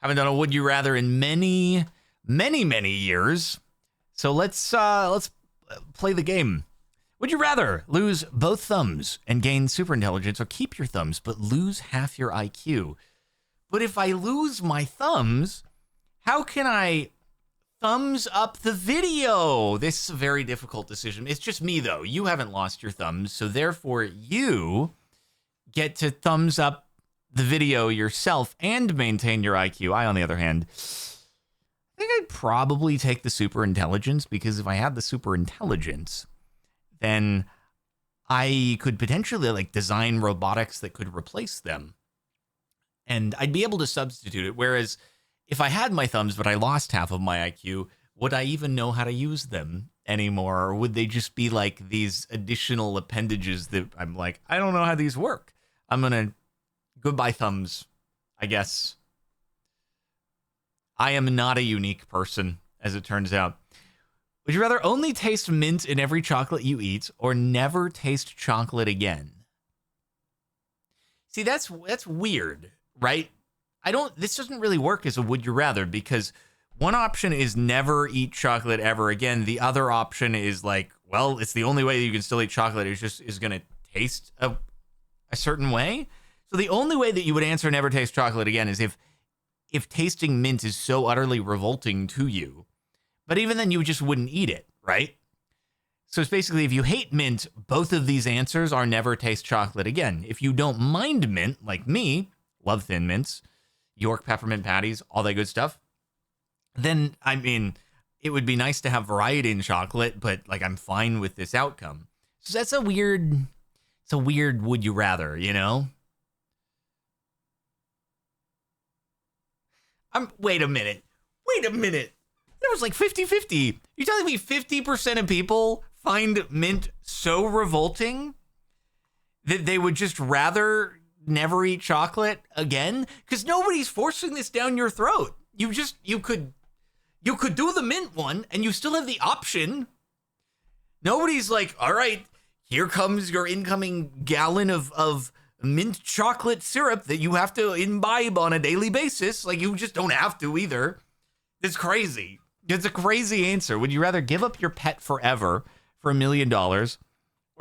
Haven't done a Would You Rather in many, many, many years. So let's play the game. Would you rather lose both thumbs and gain super intelligence, or keep your thumbs but lose half your IQ? But if I lose my thumbs, how can I thumbs up the video? This is a very difficult decision. It's just me, though. You haven't lost your thumbs, so therefore you get to thumbs up the video yourself and maintain your IQ. I, on the other hand, I think I'd probably take the super intelligence, because if I had the super intelligence, then I could potentially like design robotics that could replace them. And I'd be able to substitute it. Whereas if I had my thumbs, but I lost half of my IQ, would I even know how to use them anymore? Or would they just be like these additional appendages that I'm like, I don't know how these work. I'm going to goodbye thumbs, I guess. I am not a unique person, as it turns out. Would you rather only taste mint in every chocolate you eat, or never taste chocolate again? See, that's weird, right? This doesn't really work as a would you rather, because one option is never eat chocolate ever again. The other option is like, well, it's the only way you can still eat chocolate is going to taste a certain way. So the only way that you would answer never taste chocolate again is if tasting mint is so utterly revolting to you. But even then, you just wouldn't eat it, right? So it's basically, if you hate mint, both of these answers are never taste chocolate again. If you don't mind mint, like me, love Thin Mints, York peppermint patties, all that good stuff, then, I mean, it would be nice to have variety in chocolate, but like, I'm fine with this outcome. So that's a weird would you rather, you know? Wait a minute. There was like 50-50. You're telling me 50% of people find mint so revolting that they would just rather never eat chocolate again? Because nobody's forcing this down your throat. You could do the mint one and you still have the option. Nobody's like, all right, here comes your incoming gallon of mint chocolate syrup that you have to imbibe on a daily basis. Like, you just don't have to either. It's crazy. It's a crazy answer. Would you rather give up your pet forever for $1 million, or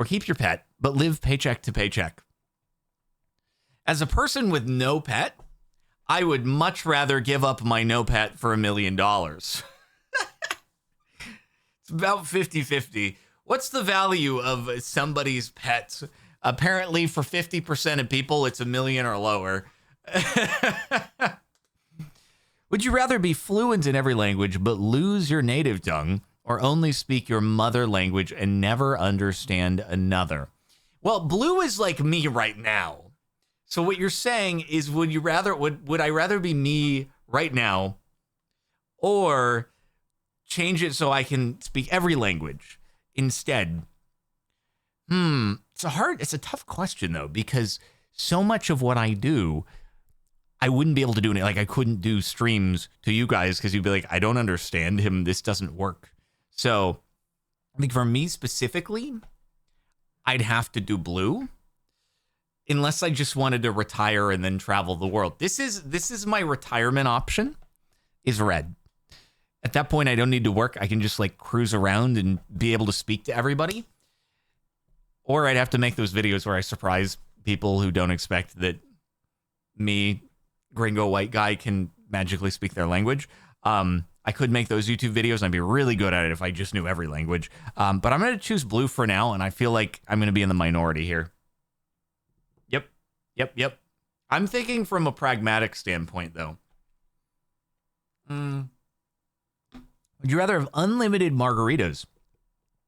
keep your pet but live paycheck to paycheck? As a person with no pet, I would much rather give up my no pet for $1 million. It's about 50-50. What's the value of somebody's pet? Apparently, for 50% of people, it's $1 million or lower. Would you rather be fluent in every language but lose your native tongue, or only speak your mother language and never understand another? Well, Blue is like me right now. So what you're saying is, would I rather be me right now, or change it so I can speak every language instead? It's a tough question though, because so much of what I do, I wouldn't be able to do it. Like, I couldn't do streams to you guys because you'd be like, I don't understand him. This doesn't work. So I think for me specifically, I'd have to do Blue, unless I just wanted to retire and then travel the world. This is my retirement option, is Red. At that point, I don't need to work. I can just like cruise around and be able to speak to everybody. Or I'd have to make those videos where I surprise people who don't expect that me, gringo white guy, can magically speak their language. I could make those YouTube videos and I'd be really good at it if I just knew every language. But I'm going to choose Blue for now, and I feel like I'm going to be in the minority here. Yep. I'm thinking from a pragmatic standpoint, though. Would you rather have unlimited margaritas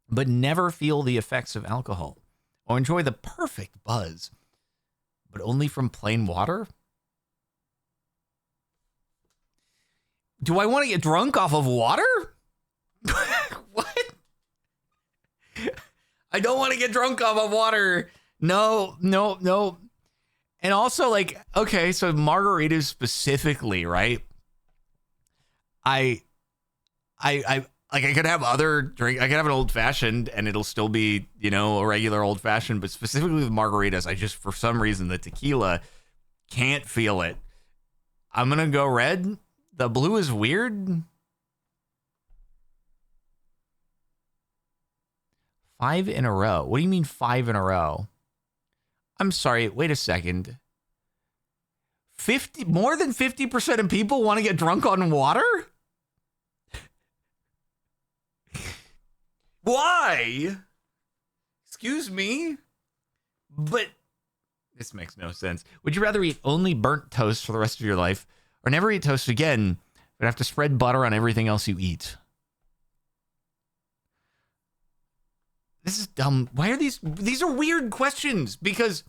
but never feel the effects of alcohol, or enjoy the perfect buzz but only from plain water? Do I want to get drunk off of water? What? I don't want to get drunk off of water. No. And also, like, okay, so margaritas specifically, right? I could have other drink. I could have an old fashioned and it'll still be, a regular old fashioned, but specifically with margaritas, I just, for some reason, the tequila can't feel it. I'm going to go Red. The blue is weird? 5 in a row. What do you mean 5 in a row? I'm sorry, wait a second. More than 50% of people want to get drunk on water? Why? Excuse me? But this makes no sense. Would you rather eat only burnt toast for the rest of your life or never eat toast again, but have to spread butter on everything else you eat? This is dumb. Why are these are weird questions? Because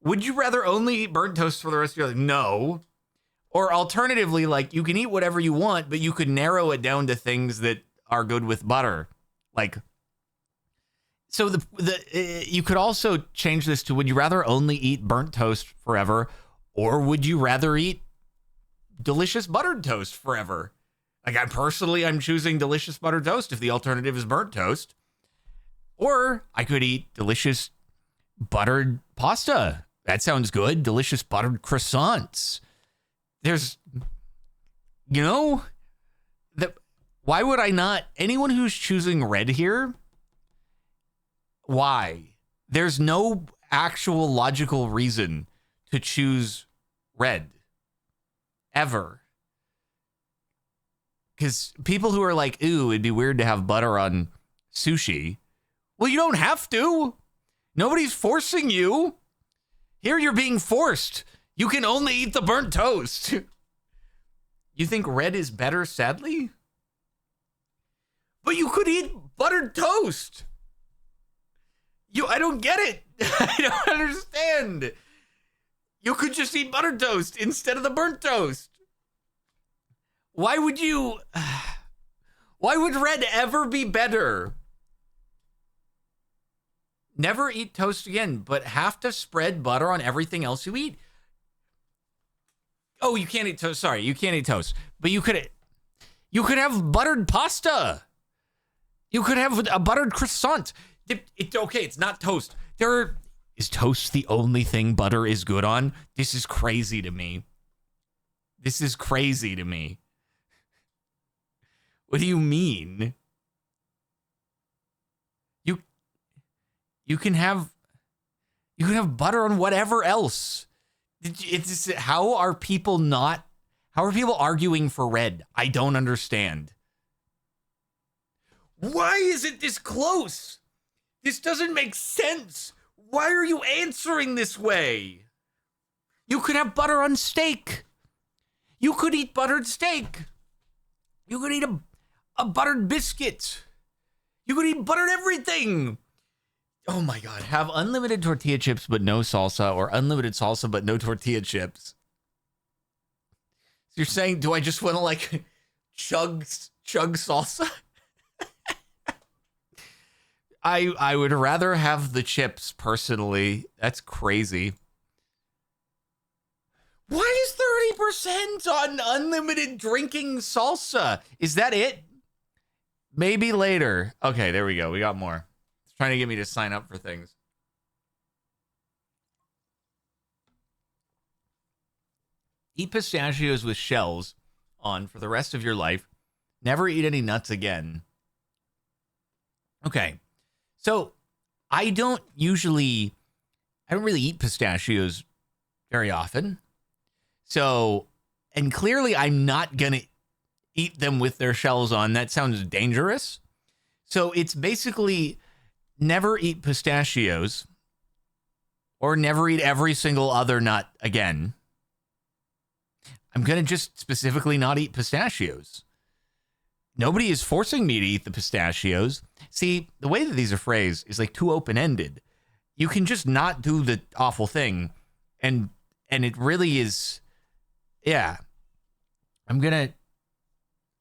would you rather only eat burnt toast for the rest of your life? No. Or alternatively, like, you can eat whatever you want, but you could narrow it down to things that are good with butter. Like, so you could also change this to, would you rather only eat burnt toast forever, or would you rather eat delicious buttered toast forever? Like, I'm choosing delicious buttered toast if the alternative is burnt toast. Or I could eat delicious buttered pasta. That sounds good. Delicious buttered croissants. Why would I not? Anyone who's choosing red here, why? There's no actual logical reason to choose red. Ever. Because people who are like, ooh, it'd be weird to have butter on sushi. Well, you don't have to. Nobody's forcing you. Here you're being forced. You can only eat the burnt toast. You think red is better, sadly? But you could eat buttered toast. I don't get it. I don't understand. You could just eat buttered toast instead of the burnt toast. Why would red ever be better? Never eat toast again, but have to spread butter on everything else you eat. Oh, you can't eat toast. Sorry, you can't eat toast. But you could have buttered pasta. You could have a buttered croissant. Okay, it's not toast. Is toast the only thing butter is good on? This is crazy to me. What do you mean? You can have butter on whatever else. How are people arguing for red? I don't understand. Why is it this close? This doesn't make sense. Why are you answering this way? You could have butter on steak. You could eat buttered steak. You could eat a buttered biscuit. You could eat buttered everything. Oh my God. Have unlimited tortilla chips but no salsa, or unlimited salsa but no tortilla chips. So you're saying, do I just want to like chug salsa? I would rather have the chips personally. That's crazy. Why is 30% on unlimited drinking salsa? Is that it? Maybe later. Okay, there we go. We got more. It's trying to get me to sign up for things. Eat pistachios with shells on for the rest of your life. Never eat any nuts again. Okay. So I don't really eat pistachios very often. So, and clearly I'm not going to eat them with their shells on. That sounds dangerous. So it's basically never eat pistachios or never eat every single other nut again. I'm going to just specifically not eat pistachios. Nobody is forcing me to eat the pistachios. See, the way that these are phrased is like too open-ended. You can just not do the awful thing. And it really is, yeah.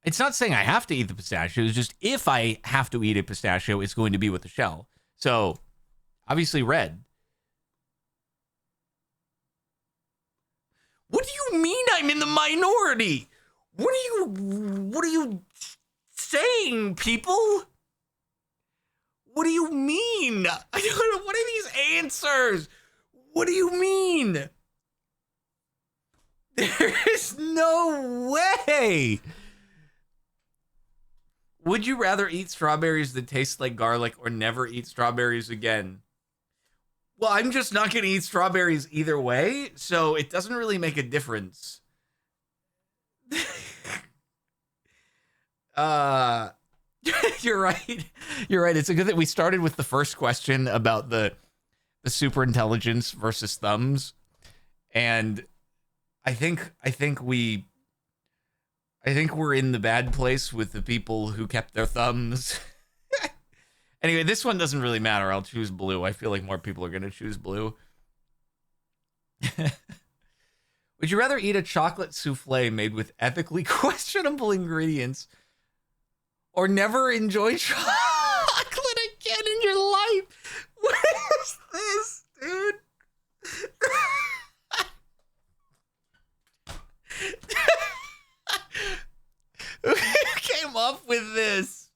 It's not saying I have to eat the pistachio. It's just if I have to eat a pistachio, it's going to be with the shell. So, obviously red. What do you mean I'm in the minority? What are you saying, people? What do you mean? I don't know. What are these answers? What do you mean? There is no way. Would you rather eat strawberries that taste like garlic or never eat strawberries again? Well, I'm just not going to eat strawberries either way, so it doesn't really make a difference. You're right. You're right. It's a good that we started with the first question about the super intelligence versus thumbs, and I think we're in the bad place with the people who kept their thumbs. Anyway, this one doesn't really matter. I'll choose blue. I feel like more people are going to choose blue. Would you rather eat a chocolate souffle made with ethically questionable ingredients or never enjoy chocolate again in your life? What is this, dude? Who came up with this?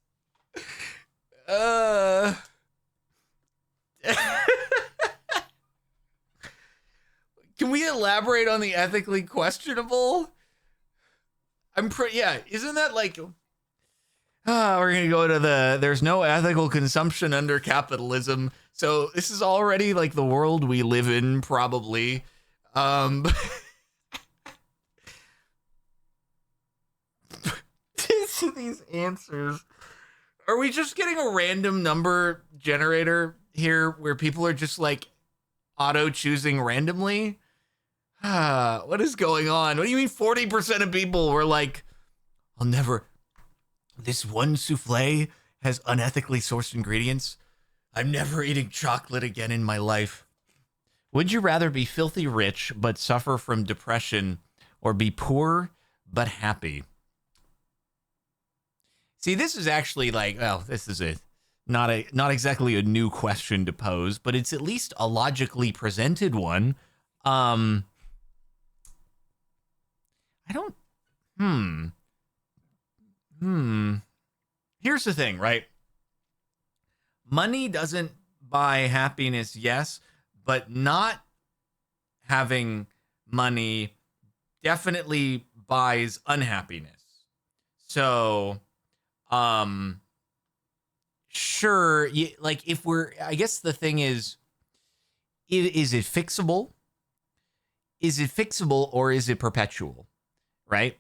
Can we elaborate on the ethically questionable? Yeah, isn't that like, we're going to go to there's no ethical consumption under capitalism. So this is already like the world we live in, probably. These answers. Are we just getting a random number generator here where people are just like auto choosing randomly? What is going on? What do you mean 40% of people were like, I'll never, this one souffle has unethically sourced ingredients. I'm never eating chocolate again in my life. Would you rather be filthy rich but suffer from depression or be poor but happy? See, this is actually like, well, this is not exactly a new question to pose, but it's at least a logically presented one. I don't, Here's the thing, right? Money doesn't buy happiness, yes, but not having money definitely buys unhappiness. So, sure, like I guess the thing is it fixable? Is it fixable or is it perpetual, right?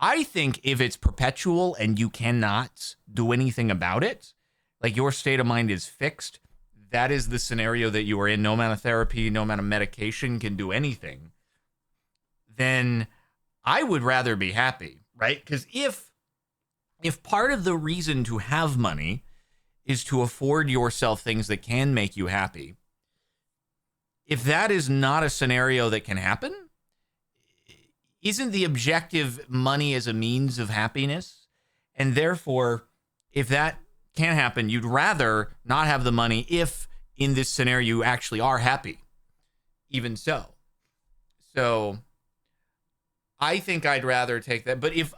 I think if it's perpetual and you cannot do anything about it, like your state of mind is fixed, that is the scenario that you are in. No amount of therapy, no amount of medication can do anything. Then I would rather be happy, right? Because if part of the reason to have money is to afford yourself things that can make you happy, if that is not a scenario that can happen, isn't the objective money as a means of happiness? And therefore, if that can't happen, you'd rather not have the money if in this scenario you actually are happy. Even so. So I think I'd rather take that. But if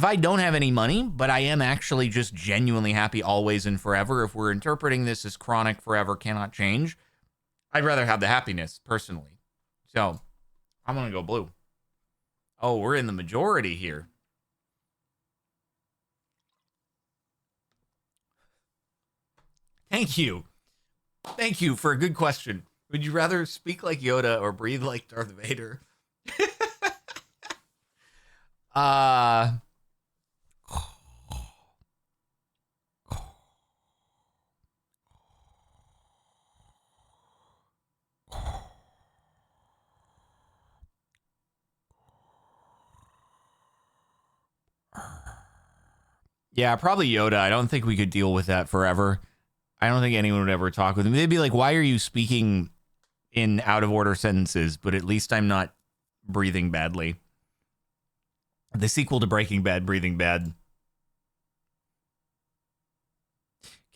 I don't have any money, but I am actually just genuinely happy always and forever, if we're interpreting this as chronic, forever, cannot change, I'd rather have the happiness, personally. So I'm going to go blue. Oh, we're in the majority here. Thank you. Thank you for a good question. Would you rather speak like Yoda or breathe like Darth Vader? Yeah, probably Yoda. I don't think we could deal with that forever. I don't think anyone would ever talk with him. They'd be like, why are you speaking in out of order sentences? But at least I'm not breathing badly. The sequel to Breaking Bad, Breathing Bad.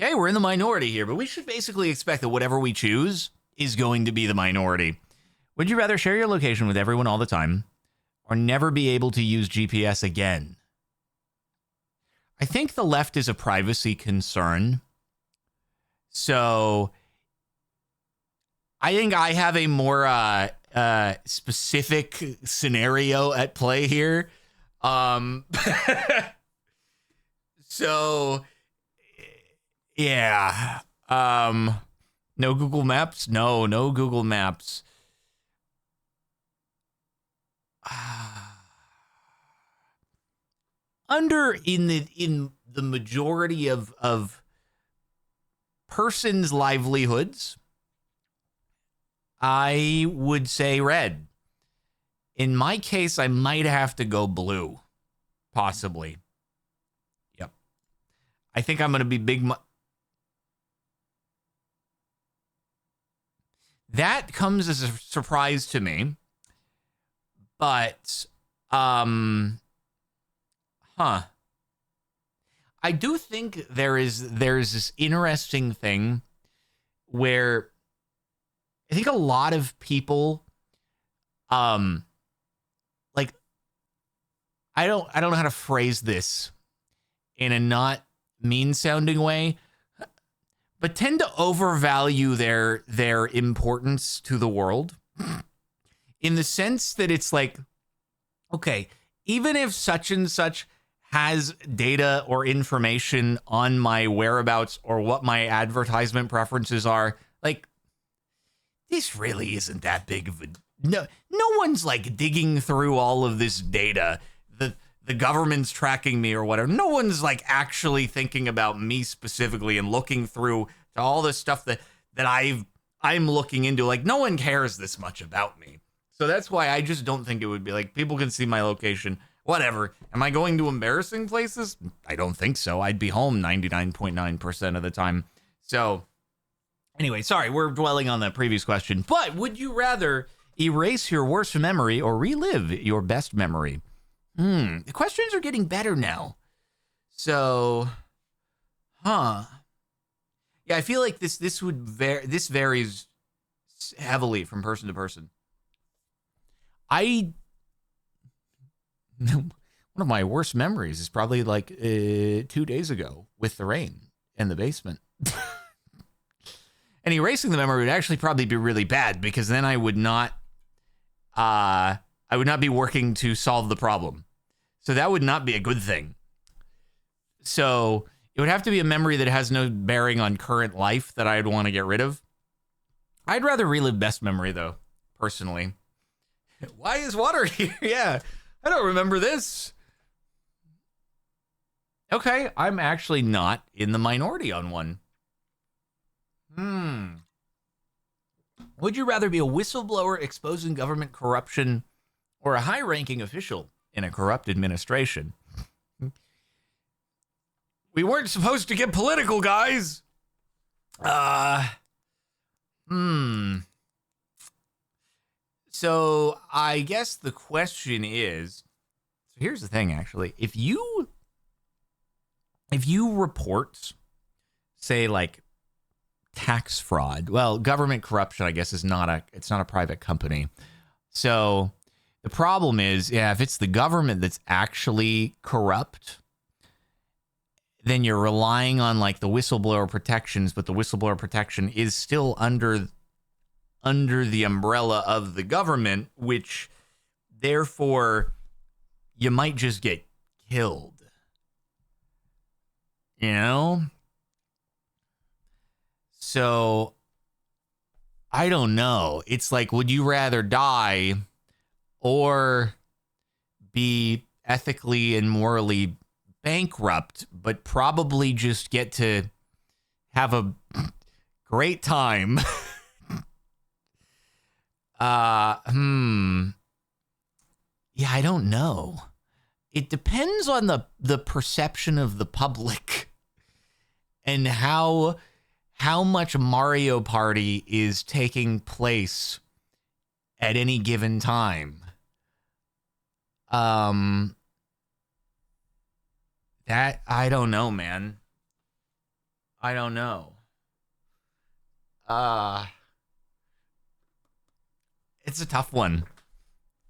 Okay, we're in the minority here, but we should basically expect that whatever we choose is going to be the minority. Would you rather share your location with everyone all the time or never be able to use GPS again? I think the left is a privacy concern. So I think I have a more specific scenario at play here. So yeah. No Google Maps? No Google Maps. In the majority of persons' livelihoods, I would say red. In my case, I might have to go blue, possibly. Yep. I think I'm going to be big. That comes as a surprise to me, but I do think there's this interesting thing where I think a lot of people, like, I don't know how to phrase this in a not mean sounding way, but tend to overvalue their importance to the world, in the sense that it's like, okay, even if such and such has data or information on my whereabouts or what my advertisement preferences are, like, this really isn't that big of a... No one's like digging through all of this data. The government's tracking me or whatever. No one's like actually thinking about me specifically and looking through to all the stuff that I'm looking into. Like, no one cares this much about me. So that's why I just don't think it would be like, people can see my location, whatever. Am I going to embarrassing places? I don't think so. I'd be home 99.9% of the time. So anyway, sorry, we're dwelling on the previous question. But would you rather erase your worst memory or relive your best memory? The questions are getting better now. So, yeah, I feel like this varies heavily from person to person. One of my worst memories is probably like 2 days ago with the rain in the basement. And erasing the memory would actually probably be really bad, because then I would not be working to solve the problem. So that would not be a good thing. So it would have to be a memory that has no bearing on current life that I'd want to get rid of. I'd rather relive best memory, though, personally. Why is water here? Yeah, I don't remember this. Okay, I'm actually not in the minority on one. Would you rather be a whistleblower exposing government corruption or a high-ranking official in a corrupt administration? We weren't supposed to get political, guys. So I guess the question is, so here's the thing, actually. If you report, say, like, tax fraud, well, government corruption, I guess, it's not a private company. So the problem is, yeah, if it's the government that's actually corrupt, then you're relying on like the whistleblower protections, but the whistleblower protection is still under the umbrella of the government, which therefore you might just get killed. You know? So I don't know. It's like, would you rather die or be ethically and morally bankrupt, but probably just get to have a great time? Yeah, I don't know. It depends on the perception of the public and how much Mario Party is taking place at any given time. That, I don't know, man. I don't know. It's a tough one.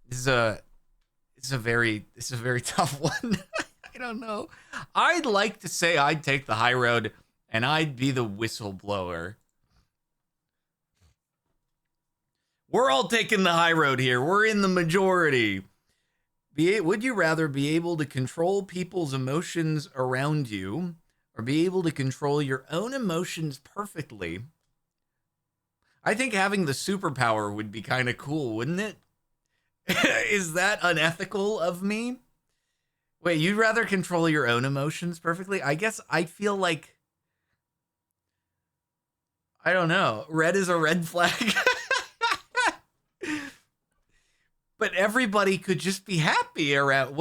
This is a very tough one. I don't know. I'd like to say I'd take the high road and I'd be the whistleblower. We're all taking the high road here. We're in the majority. Would you rather be able to control people's emotions around you or be able to control your own emotions perfectly? I think having the superpower would be kind of cool, wouldn't it? Is that unethical of me? Wait, you'd rather control your own emotions perfectly? I guess I feel like, I don't know. Red is a red flag. But everybody could just be happy around.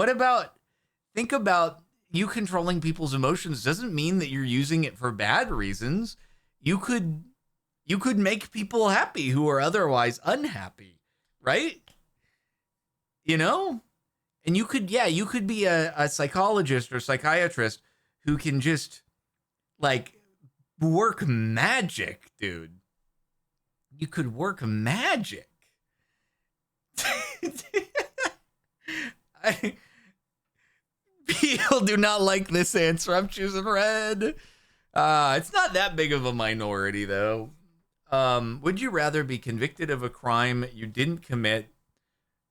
Think about you controlling people's emotions doesn't mean that you're using it for bad reasons. You could make people happy who are otherwise unhappy, right? You know? And you could be a psychologist or psychiatrist who can just like work magic, dude. You could work magic. People do not like this answer. I'm choosing red. It's not that big of a minority, though. Would you rather be convicted of a crime you didn't commit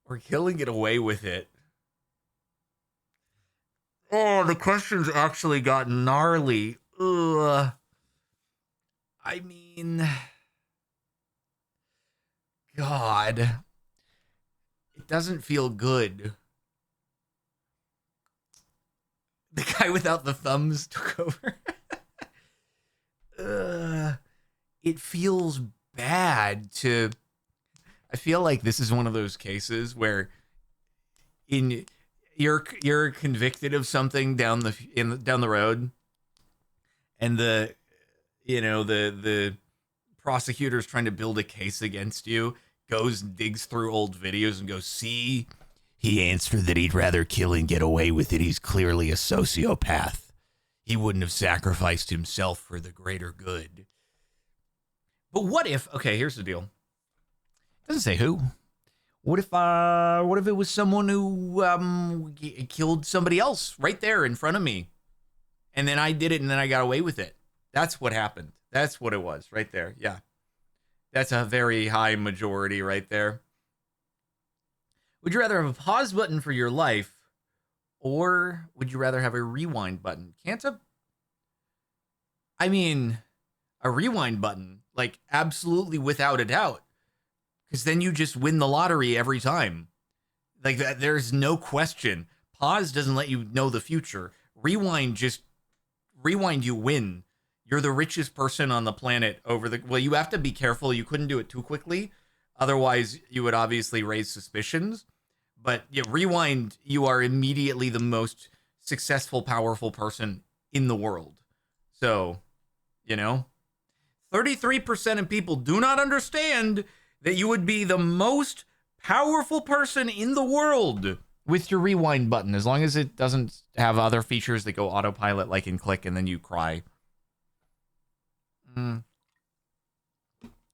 or killing it away with it? Oh, the questions actually got gnarly. Ugh. I mean, God, it doesn't feel good. The guy without the thumbs took over. It feels bad to. I feel like this is one of those cases where, you're convicted of something down the road, and the prosecutor's trying to build a case against you, goes and digs through old videos and goes, see, he answered that he'd rather kill and get away with it. He's clearly a sociopath. He wouldn't have sacrificed himself for the greater good. But what if, okay, here's the deal. It doesn't say who. What if it was someone who killed somebody else right there in front of me, and then I did it and then I got away with it? That's what happened. That's what it was right there. Yeah. That's a very high majority right there. Would you rather have a pause button for your life, or would you rather have a rewind button? A rewind button, like absolutely without a doubt, because then you just win the lottery every time. Like that, there's no question. Pause doesn't let you know the future. Rewind, you win. You're the richest person on the planet well, you have to be careful. You couldn't do it too quickly. Otherwise, you would obviously raise suspicions. But yeah, rewind, you are immediately the most successful, powerful person in the world. So, 33% of people do not understand that you would be the most powerful person in the world with your rewind button, as long as it doesn't have other features that go autopilot, like in Click, and then you cry.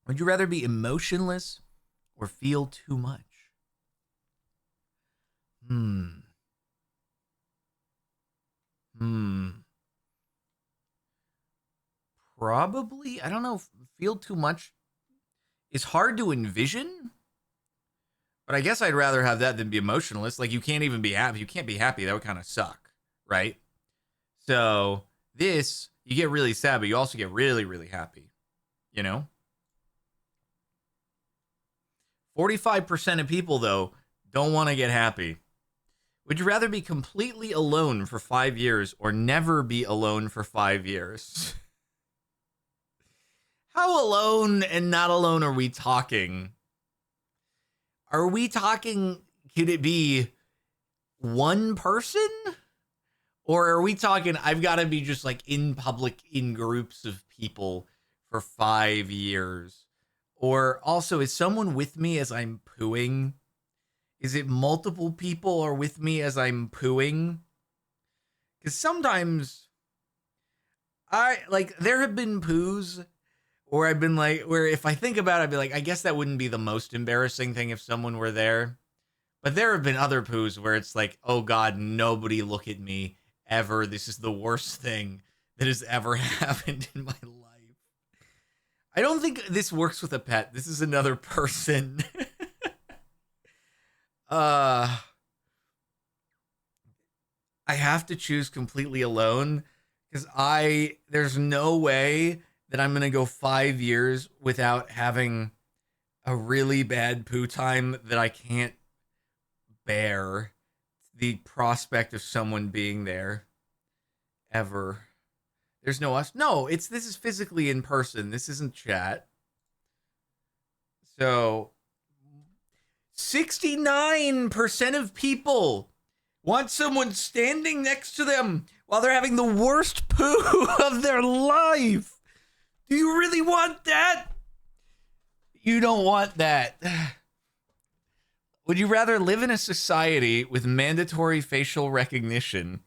Would you rather be emotionless or feel too much? Probably, I don't know, feel too much is hard to envision, but I guess I'd rather have that than be emotionless. Like, you can't even be happy. You can't be happy. That would kind of suck, right? So this, you get really sad, but you also get really, really happy, 45% of people, though, don't want to get happy. Would you rather be completely alone for 5 years or never be alone for 5 years? How alone and not alone are we talking? Are we talking, could it be one person? Or are we talking, I've got to be just like in public, in groups of people for 5 years? Or also, is someone with me as I'm pooing? Is it multiple people are with me as I'm pooing? Because sometimes there have been poos where I've been like, where if I think about it, I'd be like, I guess that wouldn't be the most embarrassing thing if someone were there. But there have been other poos where it's like, oh God, nobody look at me ever. This is the worst thing that has ever happened in my life. I don't think this works with a pet. This is another person. I have to choose completely alone because there's no way that I'm gonna go 5 years without having a really bad poo time that I can't bear the prospect of someone being there ever. There's no us. No, this is physically in person. This isn't chat. So 69% of people want someone standing next to them while they're having the worst poo of their life. Do you really want that? You don't want that. Would you rather live in a society with mandatory facial recognition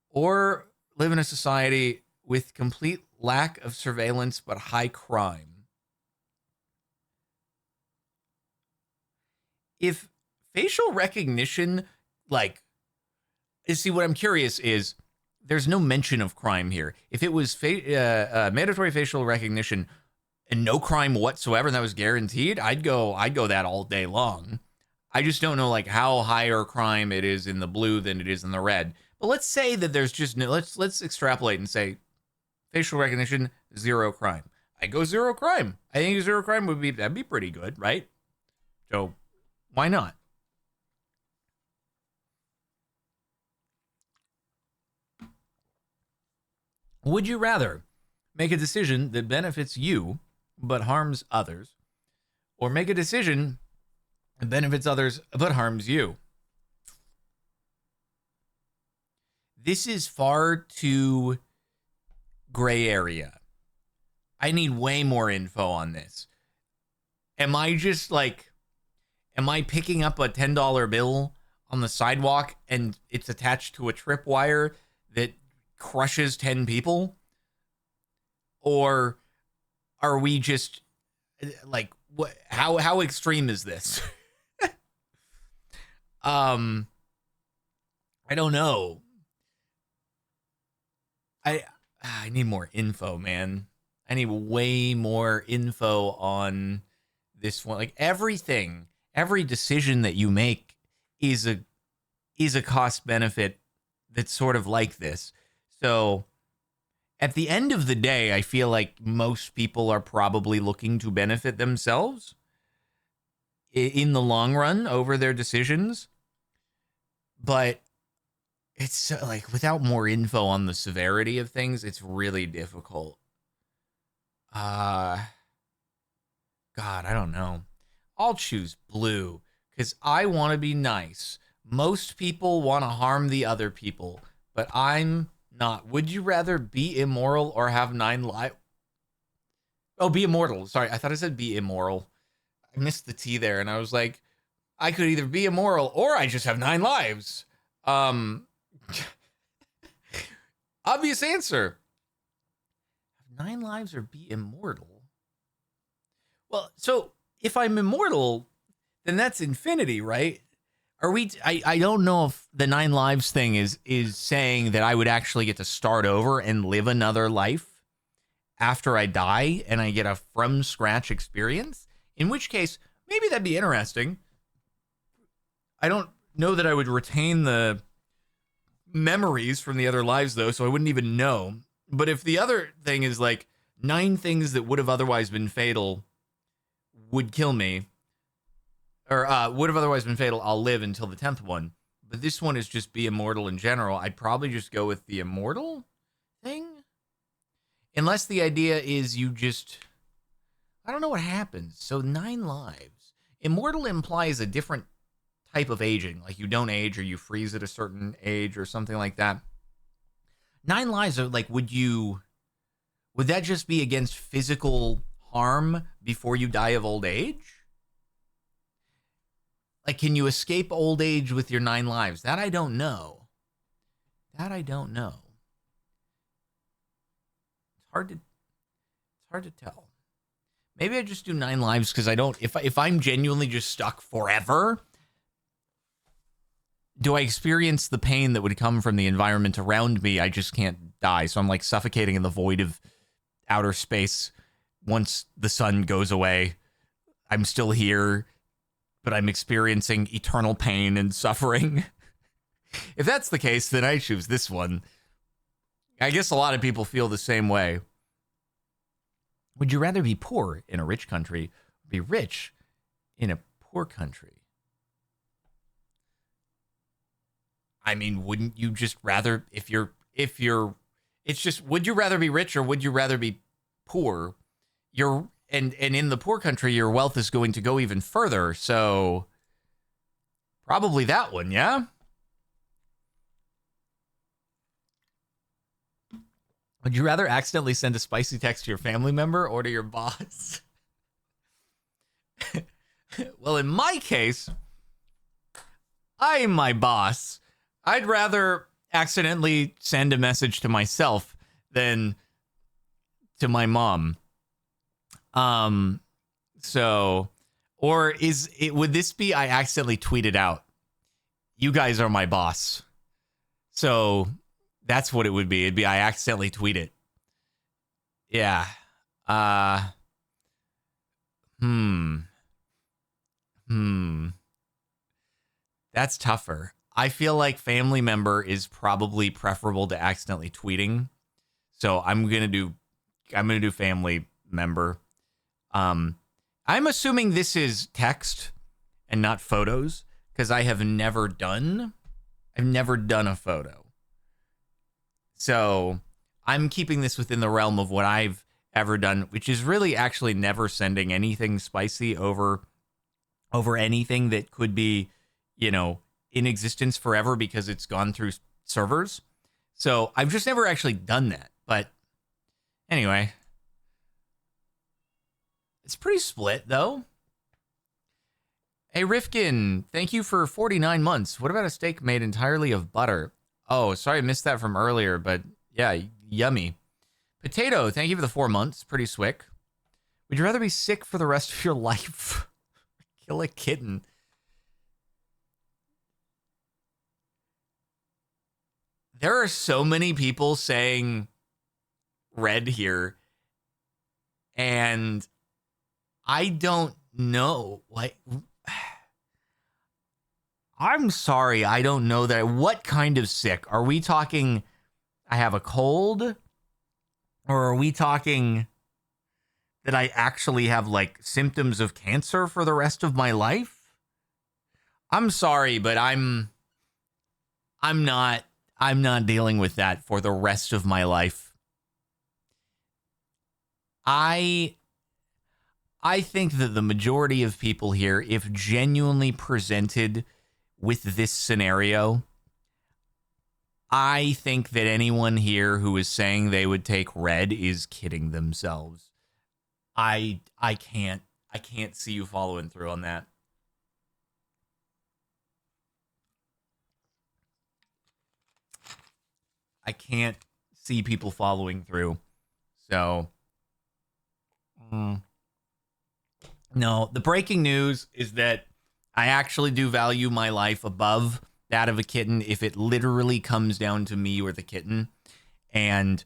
or live in a society with complete lack of surveillance but high crime? If facial recognition, see, what I'm curious is there's no mention of crime here. If it was mandatory facial recognition and no crime whatsoever, and that was guaranteed, I'd go that all day long. I just don't know how higher crime it is in the blue than it is in the red. But let's say that there's just no, let's extrapolate and say facial recognition, zero crime. I go zero crime. I think zero crime that'd be pretty good, right? So why not? Would you rather make a decision that benefits you but harms others, or make a decision that benefits others but harms you? This is far too gray area. I need way more info on this. Am I picking up a $10 bill on the sidewalk and it's attached to a tripwire that crushes 10 people? Or are we just what? How extreme is this? I don't know. I need more info, man. I need way more info on this one. Every decision that you make is a cost benefit that's sort of like this. So at the end of the day, I feel like most people are probably looking to benefit themselves in the long run over their decisions. But it's without more info on the severity of things, it's really difficult. God, I don't know. I'll choose blue because I want to be nice. Most people want to harm the other people, but I'm not. Would you rather be immoral or have 9 lives? Oh, be immortal. Sorry, I thought I said be immoral. I missed the T there, and I was like, I could either be immoral or I just have 9 lives. Obvious answer. Have 9 lives or be immortal? Well, so if I'm immortal, then that's infinity, right? Are we? I don't know if the 9 lives thing is saying that I would actually get to start over and live another life after I die and I get a from scratch experience. In which case, maybe that'd be interesting. I don't know that I would retain the memories from the other lives though, so I wouldn't even know. But if the other thing is 9 things that would have otherwise been fatal would kill me, or would have otherwise been fatal, I'll live until the 10th one. But this one is just be immortal in general. I'd probably just go with the immortal thing. Unless the idea is you just, I don't know what happens. So 9 lives. Immortal implies a different type of aging. Like you don't age or you freeze at a certain age or something like that. 9 lives are would that just be against physical harm before you die of old age? Can you escape old age with your 9 lives? That I don't know. It's hard to tell. Maybe I just do 9 lives because I don't. If I'm genuinely just stuck forever, do I experience the pain that would come from the environment around me? I just can't die, so I'm suffocating in the void of outer space once the sun goes away, I'm still here, but I'm experiencing eternal pain and suffering. If that's the case, then I choose this one. I guess a lot of people feel the same way. Would you rather be poor in a rich country or be rich in a poor country? I mean, wouldn't you just rather, if you're, it's just, would you rather be rich or would you rather be poor? And in the poor country, your wealth is going to go even further. So probably that one, yeah? Would you rather accidentally send a spicy text to your family member or to your boss? Well, in my case, I'm my boss. I'd rather accidentally send a message to myself than to my mom. So, or would this be I accidentally tweeted out, you guys are my boss? So that's what it would be. It'd be I accidentally tweet it. Yeah. That's tougher. I feel like family member is probably preferable to accidentally tweeting. So I'm gonna do family member. I'm assuming this is text and not photos because I've never done a photo. So I'm keeping this within the realm of what I've ever done, which is really actually never sending anything spicy over anything that could be, in existence forever because it's gone through servers. So I've just never actually done that. But anyway, it's pretty split though. Hey, Rifkin, thank you for 49 months. What about a steak made entirely of butter? Oh, sorry, I missed that from earlier, but yeah, yummy. Potato, thank you for the 4 months. Pretty swick. Would you rather be sick for the rest of your life? Kill a kitten. There are so many people saying red here, and I don't know. I'm sorry, I don't know that. What kind of sick? Are we talking I have a cold? Or are we talking that I actually have symptoms of cancer for the rest of my life? I'm sorry, but I'm not dealing with that for the rest of my life. I think that the majority of people here, if genuinely presented with this scenario, I think that anyone here who is saying they would take red is kidding themselves. I can't see you following through on that. I can't see people following through. So, no, the breaking news is that I actually do value my life above that of a kitten if it literally comes down to me or the kitten. And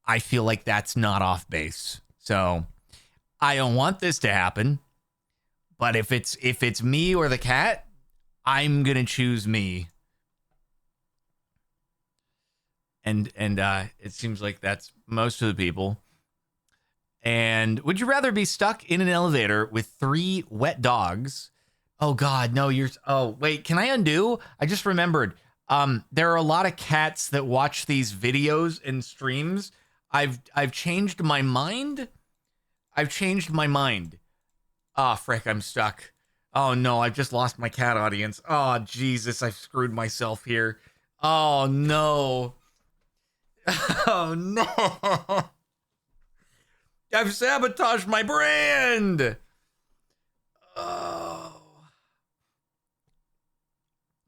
I feel like that's not off base. So I don't want this to happen. But if it's me or the cat, I'm going to choose me. And it seems like that's most of the people. And would you rather be stuck in an elevator with 3 wet dogs? Oh God, no, oh wait, can I undo? I just remembered. There are a lot of cats that watch these videos and streams. I've changed my mind. Ah, frick, I'm stuck. Oh no, I've just lost my cat audience. Oh Jesus, I've screwed myself here. Oh no. Oh no. I've sabotaged my brand. Oh.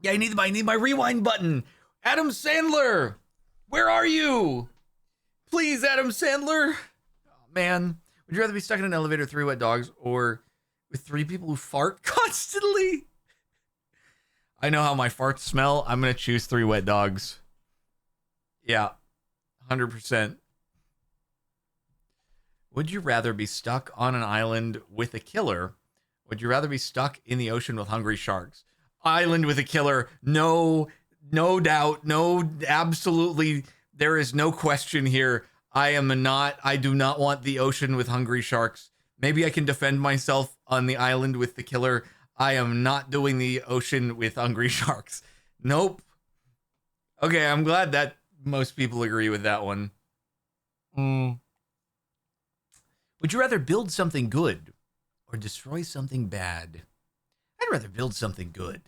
Yeah, I need my rewind button. Adam Sandler, where are you? Please, Adam Sandler. Oh, man. Would you rather be stuck in an elevator with 3 wet dogs or with 3 people who fart constantly? I know how my farts smell. I'm going to choose 3 wet dogs. Yeah, 100%. Would you rather be stuck on an island with a killer? Would you rather be stuck in the ocean with hungry sharks? Island with a killer, no, no doubt, no, absolutely, there is no question here. I do not want the ocean with hungry sharks. Maybe I can defend myself on the island with the killer. I am not doing the ocean with hungry sharks. Nope. Okay, I'm glad that most people agree with that one. Would you rather build something good or destroy something bad? I'd rather build something good.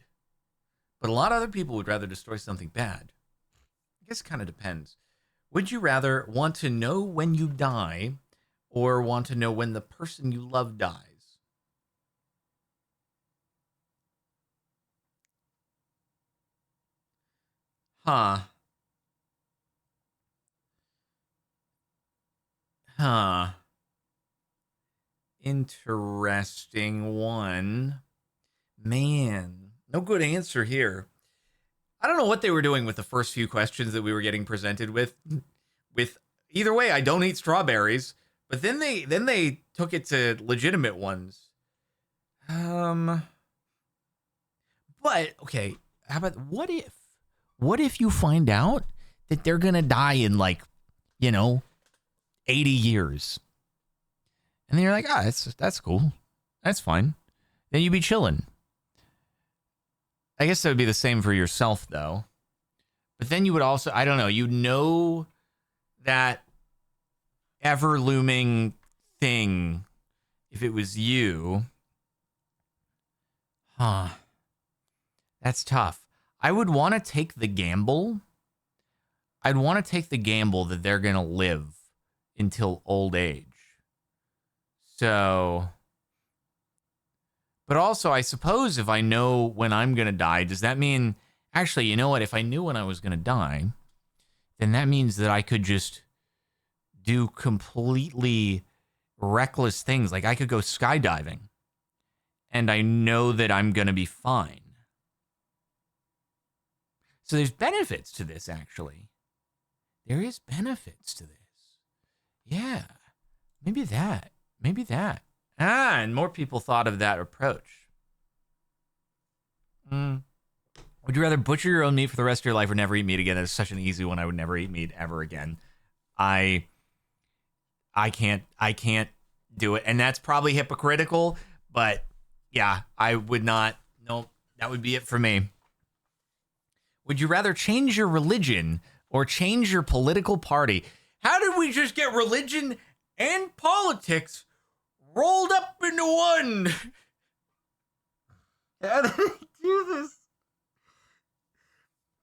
But a lot of other people would rather destroy something bad. I guess it kind of depends. Would you rather want to know when you die or want to know when the person you love dies? Huh. Interesting one. Man, no good answer here. I don't know what they were doing with the first few questions that we were getting presented with. With either way, I don't eat strawberries. But then they took it to legitimate ones. But okay, how about what if you find out that they're gonna die in 80 years? And then you're like, that's cool. That's fine. Then you'd be chilling. I guess that would be the same for yourself, though. But then you would also, I don't know, you know that ever-looming thing, if it was you. That's tough. I would want to take the gamble. I'd want to take the gamble that they're going to live until old age. So, but also, I suppose if I know when I'm going to die, does that mean, actually, you know what? If I knew when I was going to die, then that means that I could just do completely reckless things. Like I could go skydiving and I know that I'm going to be fine. So there's benefits to this, actually. There is benefits to this. Yeah, maybe that. And more people thought of that approach. Would you rather butcher your own meat for the rest of your life or never eat meat again? That's such an easy one. I would never eat meat ever again. I can't do it. And that's probably hypocritical, but yeah, I would not. Nope, that would be it for me. Would you rather change your religion or change your political party? How did we just get religion and politics rolled up into one? How did they do this?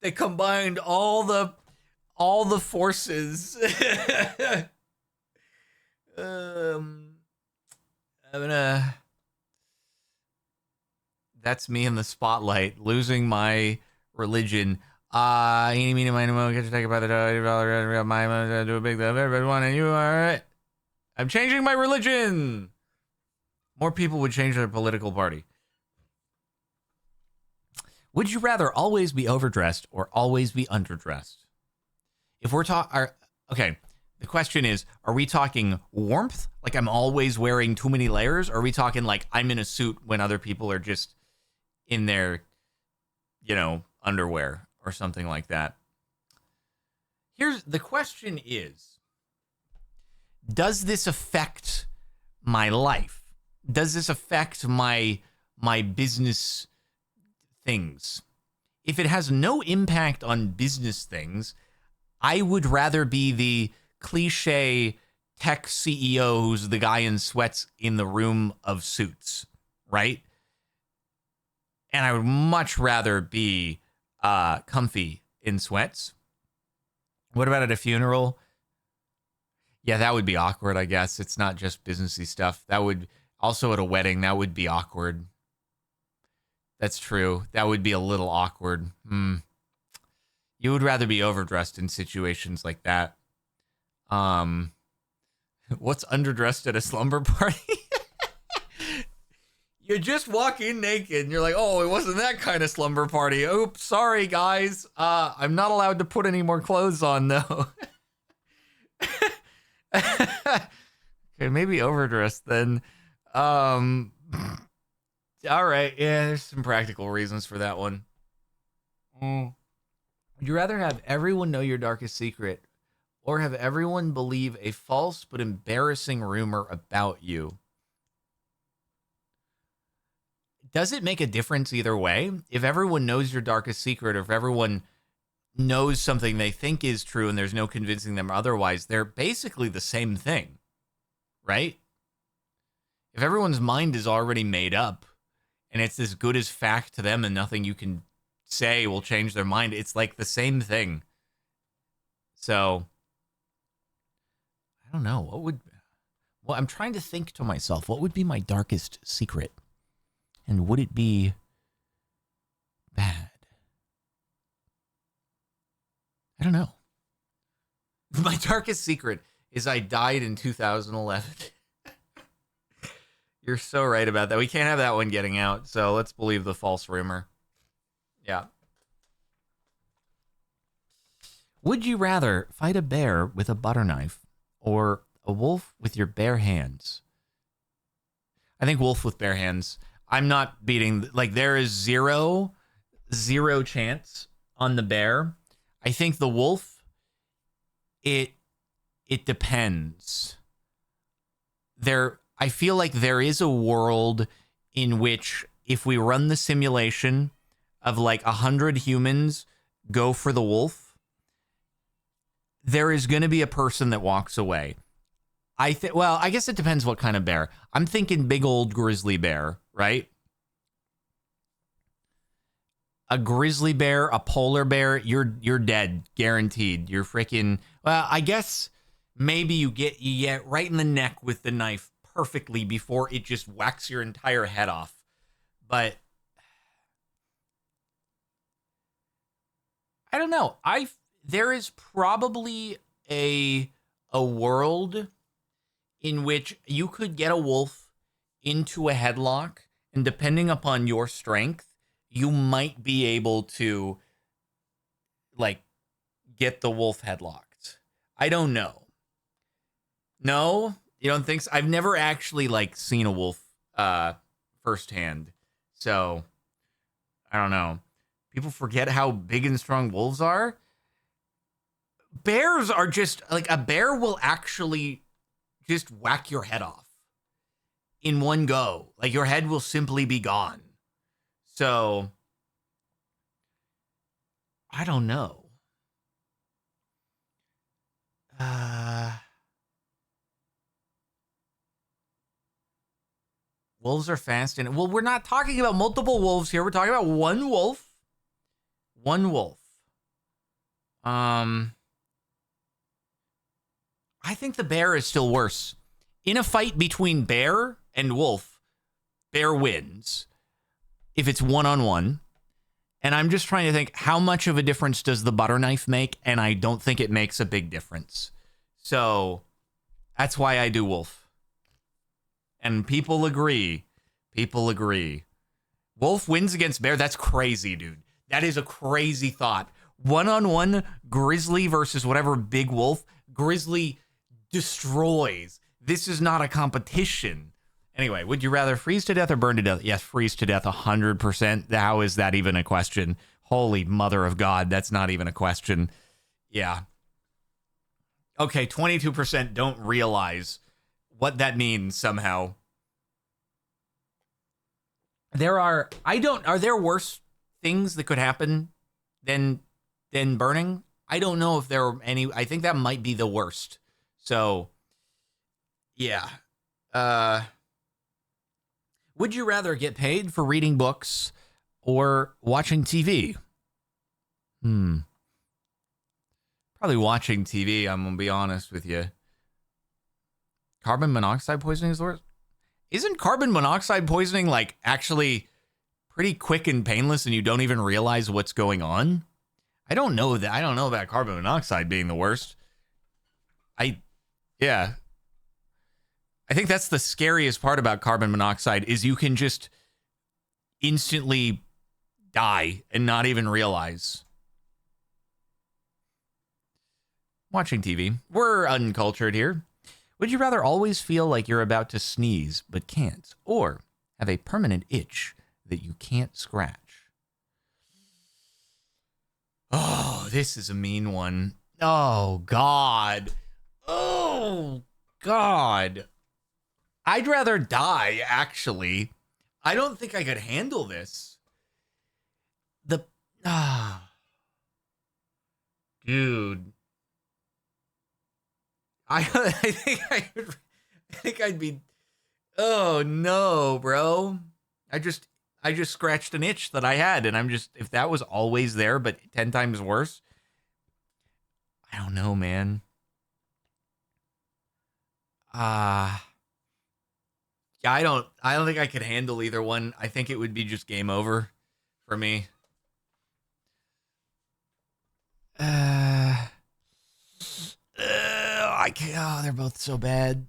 They combined all the forces. That's me in the spotlight, losing my religion. Eeny, meeny, miny, moe, get you take about the dollar, my do a big love, everyone, and you are right. I'm changing my religion. More people would change their political party. Would you rather always be overdressed or always be underdressed? If we're okay, the question is, are we talking warmth? Like I'm always wearing too many layers? Or are we talking like I'm in a suit when other people are just in their, underwear or something like that? Here's the question is, does this affect my life? Does this affect my business things? If it has no impact on business things, I would rather be the cliche tech CEO who's the guy in sweats in the room of suits, right? And I would much rather be comfy in sweats. What about at a funeral? Yeah, that would be awkward, I guess. It's not just businessy stuff. That would also at a wedding, that would be awkward. That's true. That would be a little awkward. You would rather be overdressed in situations like that. What's underdressed at a slumber party? You just walk in naked and you're like, oh, it wasn't that kind of slumber party. Oops, sorry, guys. I'm not allowed to put any more clothes on, though. Okay, maybe overdressed then. All right. Yeah, there's some practical reasons for that one. Would you rather have everyone know your darkest secret or have everyone believe a false but embarrassing rumor about you? Does it make a difference either way? If everyone knows your darkest secret or if everyone knows something they think is true and there's no convincing them otherwise, they're basically the same thing, right? If everyone's mind is already made up and it's as good as fact to them and nothing you can say will change their mind, it's like the same thing. So, I don't know. Well, I'm trying to think to myself, what would be my darkest secret? And would it be bad? I don't know. My darkest secret is I died in 2011. You're so right about that. We can't have that one getting out, so let's believe the false rumor. Yeah. Would you rather fight a bear with a butter knife or a wolf with your bare hands? I think wolf with bare hands. I'm not beating, like, there is zero chance on the bear. I think the wolf, it depends. I feel like there is a world in which if we run the simulation of like 100 humans go for the wolf, there is going to be a person that walks away. Well, I guess it depends what kind of bear. I'm thinking big old grizzly bear, right? A grizzly bear, a polar bear, you're dead, guaranteed. You're freaking, well, I guess maybe you get right in the neck with the knife perfectly before it just whacks your entire head off. But I don't know. There is probably a world in which you could get a wolf into a headlock, and depending upon your strength, you might be able to like get the wolf headlocked. I don't know. No, you don't think so? I've never actually like seen a wolf firsthand. So I don't know. People forget how big and strong wolves are. Bears are just like, a bear will actually just whack your head off in one go. Like, your head will simply be gone. So I don't know. Wolves are fast, and well, we're not talking about multiple wolves here. We're talking about one wolf. One wolf. I think the bear is still worse. In a fight between bear and wolf, bear wins if it's one-on-one. And I'm just trying to think, how much of a difference does the butter knife make? And I don't think it makes a big difference. So that's why I do wolf. And people agree. People agree. Wolf wins against bear. That's crazy, dude. That is a crazy thought. One-on-one grizzly versus whatever big wolf. Grizzly destroys. This is not a competition. Anyway, would you rather freeze to death or burn to death? Yes, freeze to death 100%. How is that even a question? Holy mother of God, that's not even a question. Yeah. Okay, 22% don't realize what that means somehow. Are there worse things that could happen than burning? I don't know if there are any. I think that might be the worst. So, yeah. Would you rather get paid for reading books or watching TV? Probably watching TV, I'm going to be honest with you. Carbon monoxide poisoning is the worst? Isn't carbon monoxide poisoning like actually pretty quick and painless and you don't even realize what's going on? I don't know about carbon monoxide being the worst. Yeah. I think that's the scariest part about carbon monoxide is you can just instantly die and not even realize. Watching TV. We're uncultured here. Would you rather always feel like you're about to sneeze but can't, or have a permanent itch that you can't scratch? Oh, this is a mean one. Oh, God. Oh, God. I'd rather die, actually. I don't think I could handle this. Dude. I think I'd be. Oh no, bro. I just scratched an itch that I had, and I'm just, if that was always there but 10 times worse. I don't know, man. Yeah, I don't think I could handle either one. I think it would be just game over for me. I can't, oh, they're both so bad.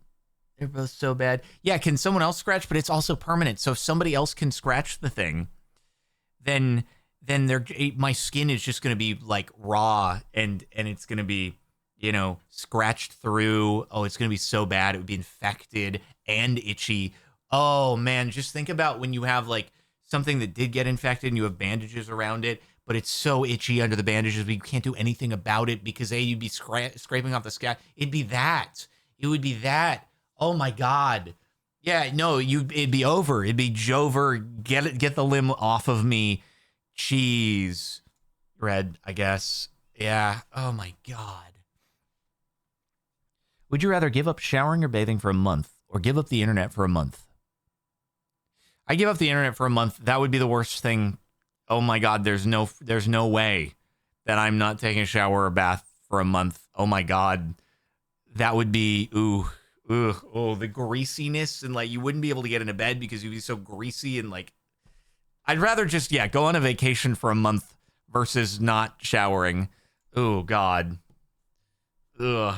They're both so bad. Yeah, can someone else scratch? But it's also permanent. So if somebody else can scratch the thing, then my skin is just gonna be like raw, and it's gonna be, you know, scratched through. Oh, it's gonna be so bad. It would be infected and itchy. Oh man, just think about when you have like something that did get infected and you have bandages around it, but it's so itchy under the bandages, but you can't do anything about it because you'd be scraping off the skin. It'd be that. It would be that. Oh my God. Yeah, no, it'd be over. It'd be Jover. Get the limb off of me. Cheese. Red, I guess. Yeah. Oh my God. Would you rather give up showering or bathing for a month, or give up the internet for a month? I give up the internet for a month. That would be the worst thing. Oh my God, there's no way that I'm not taking a shower or bath for a month. Oh my God. That would be, the greasiness, and like you wouldn't be able to get into bed because you'd be so greasy, and like I'd rather just, go on a vacation for a month versus not showering. Oh God. Ugh.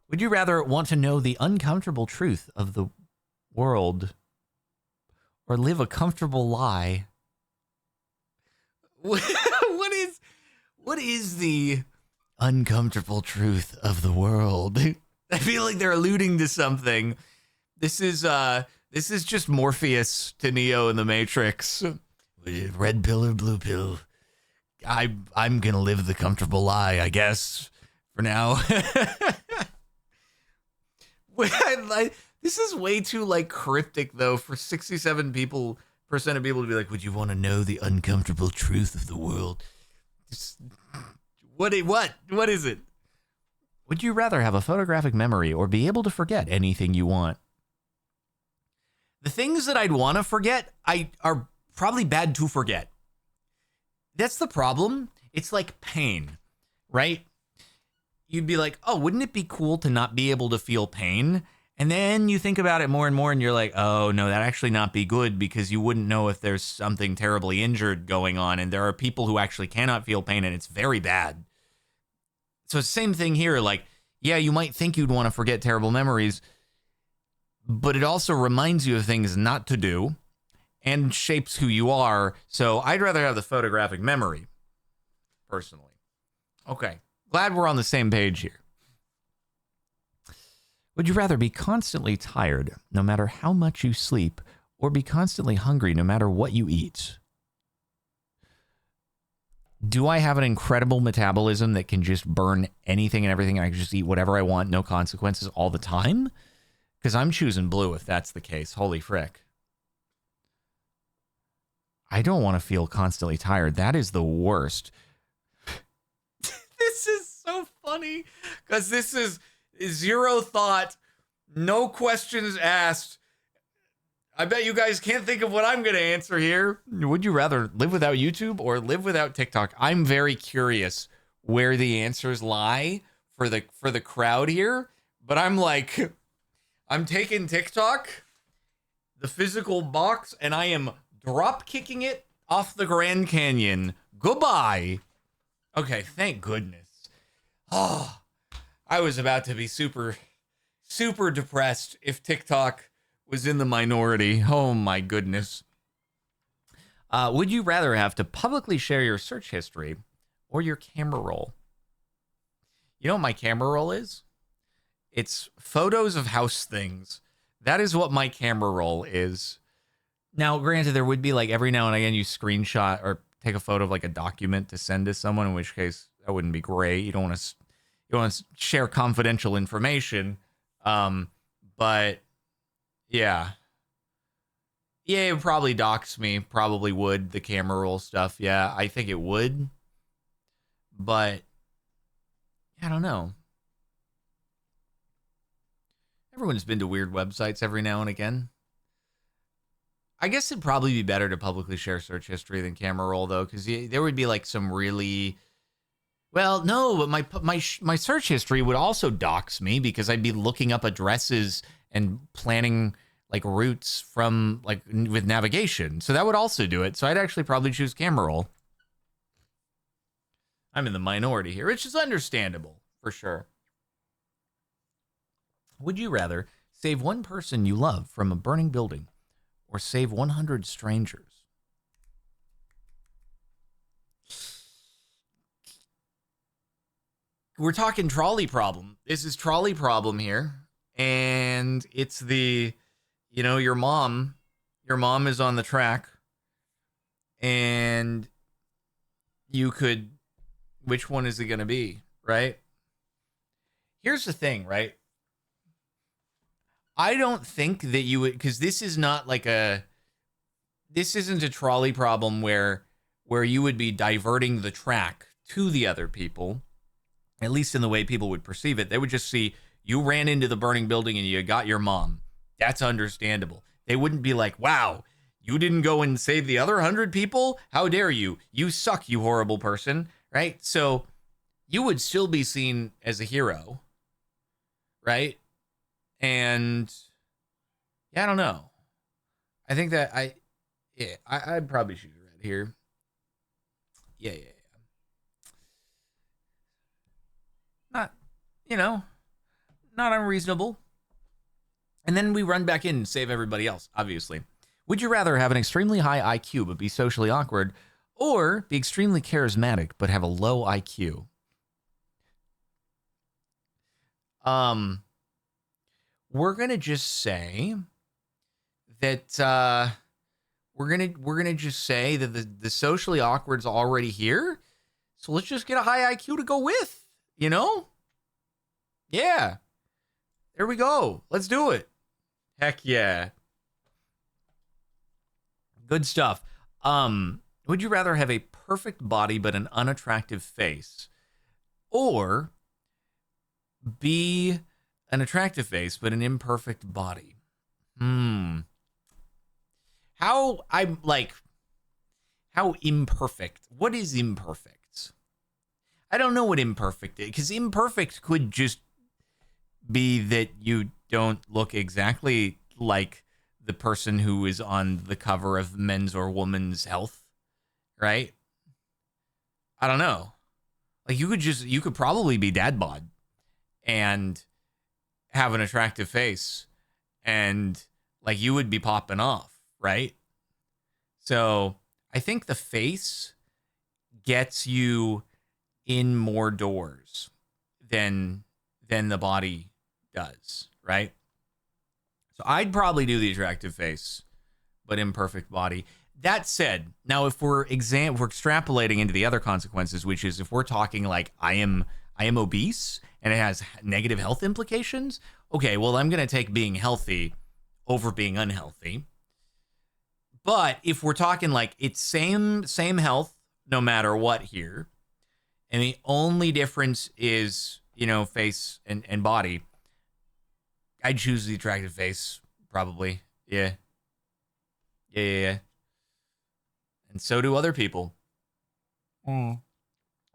Would you rather want to know the uncomfortable truth of the world, or live a comfortable lie? What is the uncomfortable truth of the world? I feel like they're alluding to something. This is just Morpheus to Neo in the Matrix. Red pill or blue pill? I'm gonna live the comfortable lie, I guess, for now. This is way too like cryptic though for 67% of people to be like, would you want to know the uncomfortable truth of the world? What is it? Would you rather have a photographic memory or be able to forget anything you want? The things that I'd want to forget are probably bad to forget. That's the problem. It's like pain, right? You'd be like, oh, wouldn't it be cool to not be able to feel pain? And then you think about it more and more, and you're like, oh, no, that'd actually not be good, because you wouldn't know if there's something terribly injured going on. And there are people who actually cannot feel pain, and it's very bad. So same thing here. Like, yeah, you might think you'd want to forget terrible memories, but it also reminds you of things not to do and shapes who you are. So I'd rather have the photographic memory, personally. Okay. Glad we're on the same page here. Would you rather be constantly tired no matter how much you sleep, or be constantly hungry no matter what you eat? Do I have an incredible metabolism that can just burn anything and everything? I can just eat whatever I want, no consequences all the time? Because I'm choosing blue if that's the case. Holy frick. I don't want to feel constantly tired. That is the worst. This is so funny, because this is zero thought, no questions asked. I bet you guys can't think of what I'm going to answer here. Would you rather live without YouTube or live without TikTok? I'm very curious where the answers lie for the crowd here, but I'm like, I'm taking TikTok, the physical box, and I am drop kicking it off the Grand Canyon. Goodbye. Okay, thank goodness. Oh, I was about to be super, super depressed if TikTok was in the minority. Oh my goodness. Would you rather have to publicly share your search history or your camera roll? You know what my camera roll is? It's photos of house things. That is what my camera roll is. Now, granted, there would be like every now and again you screenshot or take a photo of like a document to send to someone, in which case that wouldn't be great. You don't want to share confidential information. But yeah. Yeah, it would probably dox me. Probably would. The camera roll stuff. Yeah, I think it would. But I don't know. Everyone's been to weird websites every now and again. I guess it'd probably be better to publicly share search history than camera roll, though, because there would be like some really... Well, no, but my search history would also dox me because I'd be looking up addresses and planning like routes from like with navigation. So that would also do it. So I'd actually probably choose camera roll. I'm in the minority here, which is understandable for sure. Would you rather save one person you love from a burning building or save 100 strangers? We're talking trolley problem. This is trolley problem here. And it's the, you know, your mom is on the track and you could, which one is it going to be, right? Here's the thing, right? I don't think that you would, because this is not like this isn't a trolley problem where you would be diverting the track to the other people, at least in the way people would perceive it. They would just see you ran into the burning building and you got your mom. That's understandable. They wouldn't be like, wow, you didn't go and save the other 100 people? How dare you? You suck, you horrible person, right? So you would still be seen as a hero, right? And yeah, I don't know. I think that I'd probably choose red here. Yeah. Not, not unreasonable. And then we run back in and save everybody else, obviously. Would you rather have an extremely high IQ but be socially awkward, or be extremely charismatic but have a low IQ? We're gonna just say that we're gonna just say that the socially awkward's already here. So let's just get a high IQ to go with, Yeah. There we go. Let's do it. Heck yeah. Good stuff. Would you rather have a perfect body but an unattractive face, or be an attractive face but an imperfect body? How imperfect? What is imperfect? I don't know what imperfect is, because imperfect could just be that you don't look exactly like the person who is on the cover of Men's or Woman's Health, right? I don't know. Like you could probably be dad bod and have an attractive face, and like you would be popping off, right? So I think the face gets you in more doors than the body does, right? So I'd probably do the attractive face, but imperfect body. That said, now if we're extrapolating into the other consequences, which is if we're talking like I am obese and it has negative health implications, okay, well I'm gonna take being healthy over being unhealthy. But if we're talking like it's same health no matter what here, and the only difference is, face and body, I'd choose the attractive face, probably. Yeah. And so do other people.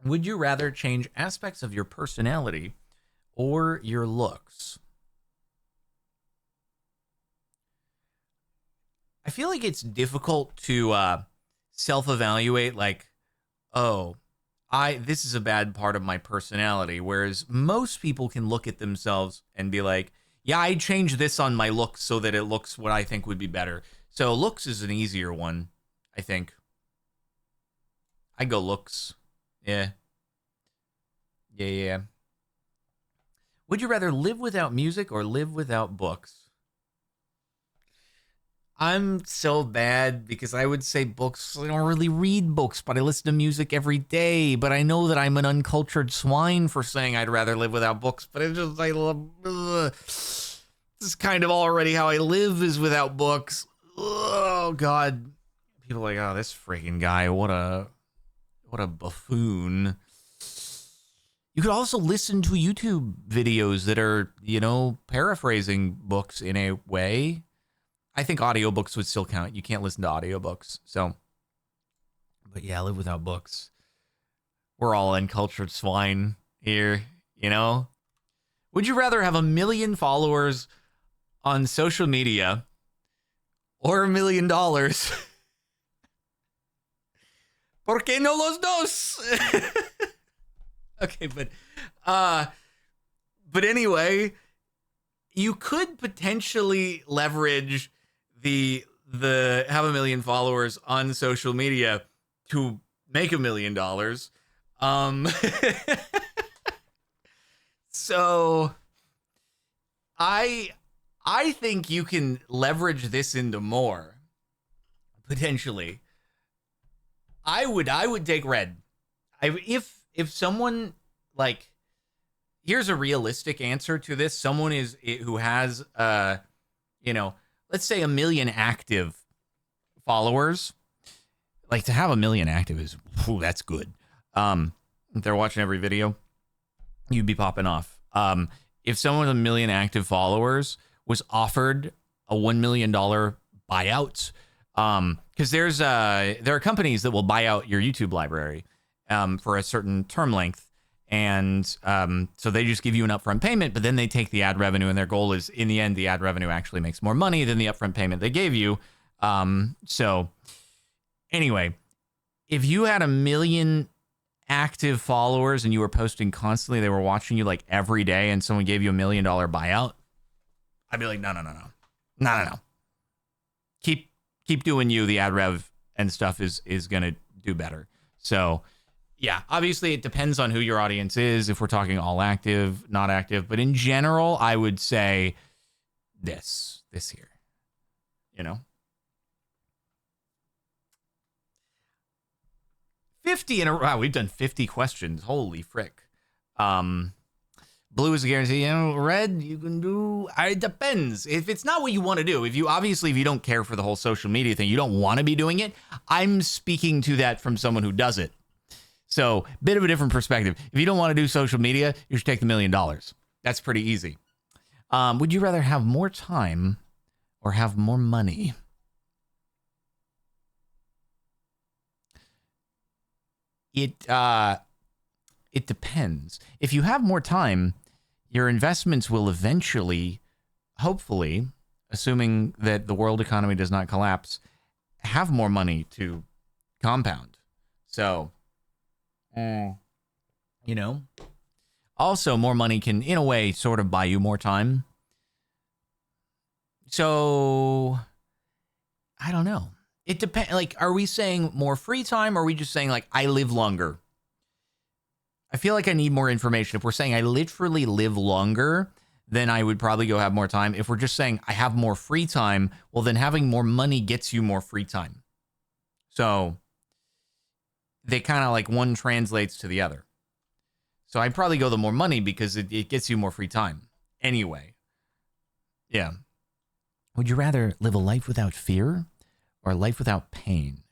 Would you rather change aspects of your personality or your looks? I feel like it's difficult to self-evaluate, like, oh, this is a bad part of my personality, whereas most people can look at themselves and be like, yeah, I changed this on my looks so that it looks what I think would be better. So looks is an easier one, I think. I go looks. Yeah. Would you rather live without music or live without books? I'm so bad because I would say books. I don't really read books, but I listen to music every day. But I know that I'm an uncultured swine for saying I'd rather live without books. But it's just I love. This is kind of already how I live is without books. Oh God, people are like, oh, this freaking guy, what a buffoon. You could also listen to YouTube videos that are, paraphrasing books in a way. I think audiobooks would still count. You can't listen to audiobooks. So, but yeah, live without books. We're all uncultured swine here, Would you rather have 1 million followers on social media or $1 million? ¿Por qué no los dos? Okay, but anyway, you could potentially leverage the have 1 million followers on social media to make $1 million. So I think you can leverage this into more potentially. I would take red. If someone like, here's a realistic answer to this. Someone who has let's say 1 million active followers. Like, to have 1 million active is, that's good. If they're watching every video, you'd be popping off. If someone with 1 million active followers was offered a $1 million buyout, because there are companies that will buy out your YouTube library for a certain term length. And so they just give you an upfront payment, but then they take the ad revenue, and their goal is, in the end, the ad revenue actually makes more money than the upfront payment they gave you. So anyway, if you had 1 million active followers and you were posting constantly, they were watching you like every day, and someone gave you $1 million buyout, I'd be like, no. Keep doing you. The ad rev and stuff is going to do better. So yeah, obviously it depends on who your audience is. If we're talking all active, not active, but in general, I would say this here, 50 in a row. Wow, we've done 50 questions. Holy frick. Blue is a guarantee. Red, you can do. It depends. If it's not what you want to do, if you don't care for the whole social media thing, you don't want to be doing it. I'm speaking to that from someone who does it. So, bit of a different perspective. If you don't want to do social media, you should take the $1 million. That's pretty easy. Would you rather have more time or have more money? It depends. If you have more time, your investments will eventually, hopefully, assuming that the world economy does not collapse, have more money to compound. So, also more money can, in a way, sort of buy you more time. So, I don't know. It depends. Like, are we saying more free time, or are we just saying, like, I live longer? I feel like I need more information. If we're saying I literally live longer, then I would probably go have more time. If we're just saying I have more free time, well, then having more money gets you more free time. So they kind of like one translates to the other. So I'd probably go the more money because it gets you more free time. Anyway. Yeah. Would you rather live a life without fear or a life without pain?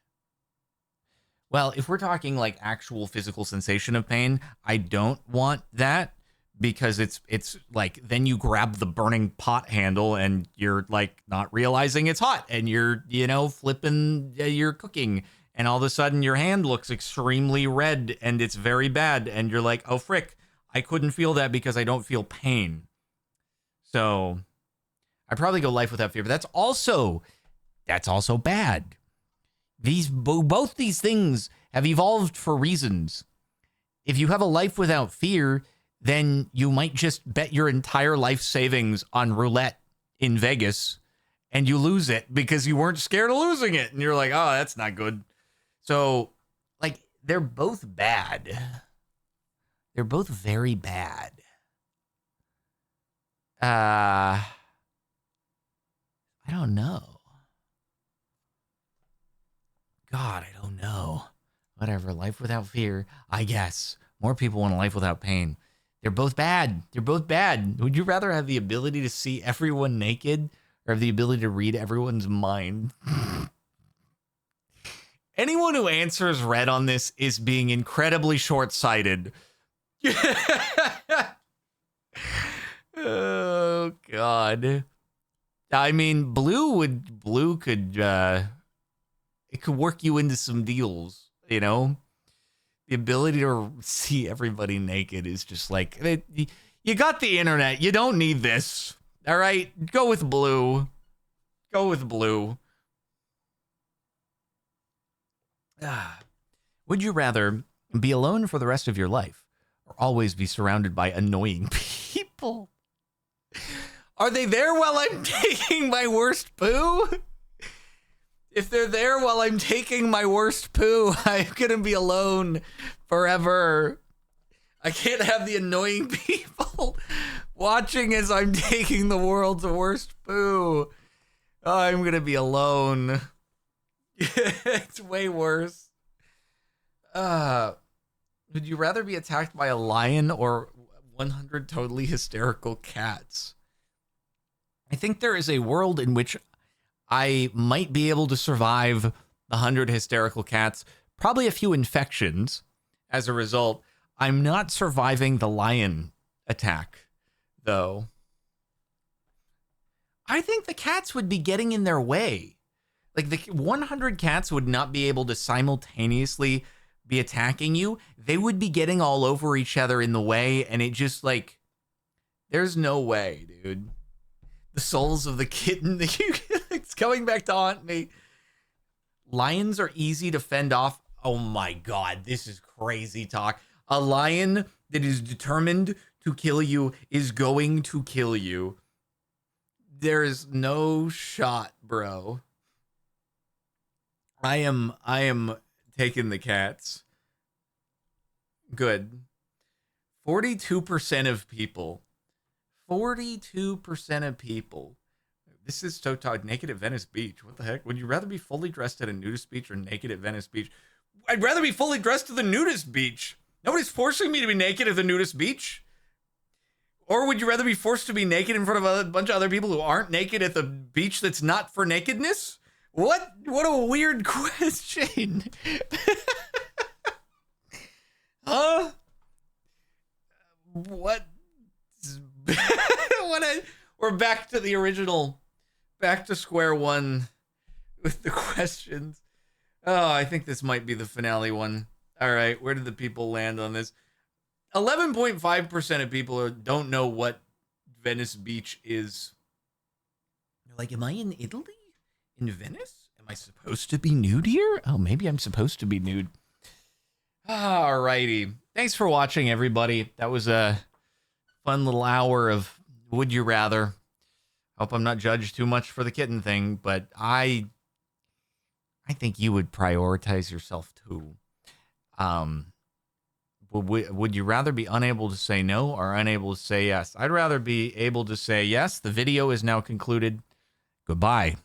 Well, if we're talking like actual physical sensation of pain, I don't want that, because it's like then you grab the burning pot handle and you're like not realizing it's hot, and you're, flipping your cooking, and all of a sudden your hand looks extremely red and it's very bad, and you're like, oh frick, I couldn't feel that because I don't feel pain. So I'd probably go life without fear, but that's also bad. Both these things have evolved for reasons. If you have a life without fear, then you might just bet your entire life savings on roulette in Vegas, and you lose it because you weren't scared of losing it. And you're like, oh, that's not good. So, like, they're both bad. They're both very bad. I don't know. God, I don't know. Whatever. Life without fear, I guess. More people want a life without pain. They're both bad. They're both bad. Would you rather have the ability to see everyone naked or have the ability to read everyone's mind? Anyone who answers red on this is being incredibly short-sighted. Oh, God. I mean, blue could it could work you into some deals, you know? The ability to see everybody naked is just like, you got the internet. You don't need this. All right? Go with blue. Go with blue. Would you rather be alone for the rest of your life or always be surrounded by annoying people? Are they there while I'm taking my worst poo? If they're there while I'm taking my worst poo, I'm going to be alone forever. I can't have the annoying people watching as I'm taking the world's worst poo. I'm going to be alone. It's way worse. Would you rather be attacked by a lion or 100 totally hysterical cats? I think there is a world in which I might be able to survive the 100 hysterical cats, probably a few infections as a result. I'm not surviving the lion attack, though. I think the cats would be getting in their way. Like, the 100 cats would not be able to simultaneously be attacking you. They would be getting all over each other in the way, and it just, like, there's no way, dude. The souls of the kitten, it's coming back to haunt me. Lions are easy to fend off. Oh my God, this is crazy talk. A lion that is determined to kill you is going to kill you. There is no shot, bro. I am taking the cats. Good. 42% of people. 42% of people. This is so talk naked at Venice Beach. What the heck? Would you rather be fully dressed at a nudist beach or naked at Venice Beach? I'd rather be fully dressed at the nudist beach. Nobody's forcing me to be naked at the nudist beach. Or would you rather be forced to be naked in front of a bunch of other people who aren't naked at the beach that's not for nakedness? What a weird question. Huh? What? We're back to the original, back to square one with the questions. Oh, I think this might be the finale one. All right, where did the people land on this? 11.5% of people don't know what Venice Beach is. They're like, am I in Italy? In Venice? Am I supposed to be nude here? Oh, maybe I'm supposed to be nude. All righty. Thanks for watching, everybody. That was a fun little hour of Would You Rather. Hope I'm not judged too much for the kitten thing, but I think you would prioritize yourself too. Would you rather be unable to say no or unable to say yes? I'd rather be able to say yes. The video is now concluded. Goodbye.